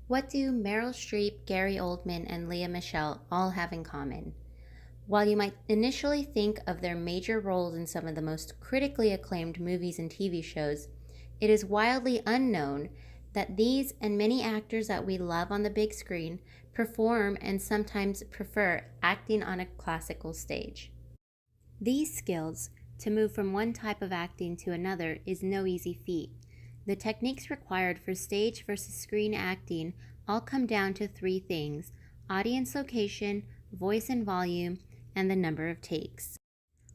What do Meryl Streep, Gary Oldman, and Lea Michele all have in common? While you might initially think of their major roles in some of the most critically acclaimed movies and TV shows, it is wildly unknown that these and many actors that we love on the big screen perform and sometimes prefer acting on a classical stage. These skills, to move from one type of acting to another, is no easy feat. The techniques required for stage versus screen acting all come down to three things: audience location, voice and volume, and the number of takes.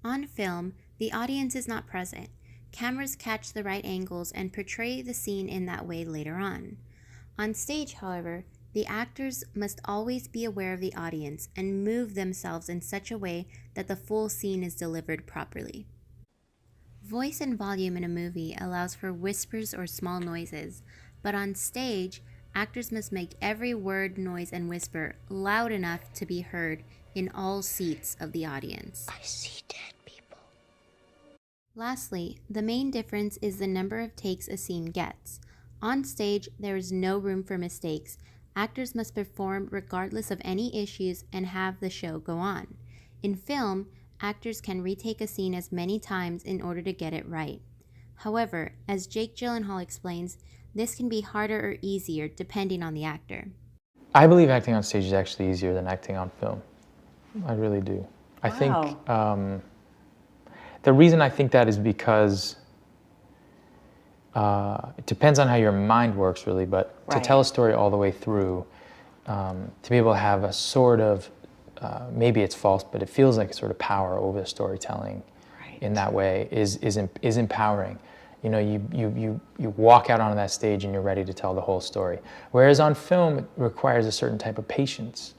On film, the audience is not present. Cameras catch the right angles and portray the scene in that way later on. On stage, however, the actors must always be aware of the audience and move themselves in such a way that the full scene is delivered properly. Voice and volume in a movie allows for whispers or small noises, but on stage, actors must make every word, noise, and whisper loud enough to be heard in all seats of the audience. I see dead people. Lastly, the main difference is the number of takes a scene gets. On stage, there is no room for mistakes. Actors must perform regardless of any issues and have the show go on. In film, actors can retake a scene as many times in order to get it right. However, as Jake Gyllenhaal explains, this can be harder or easier depending on the actor. I believe acting on stage is actually easier than acting on film. I really do. I think the reason I think that is because it depends on how your mind works, really, but to tell a story all the way through, to be able to have a sort of, maybe it's false, but it feels like a sort of power over the storytelling in that way is empowering. You know, you walk out onto that stage and you're ready to tell the whole story. Whereas on film, it requires a certain type of patience.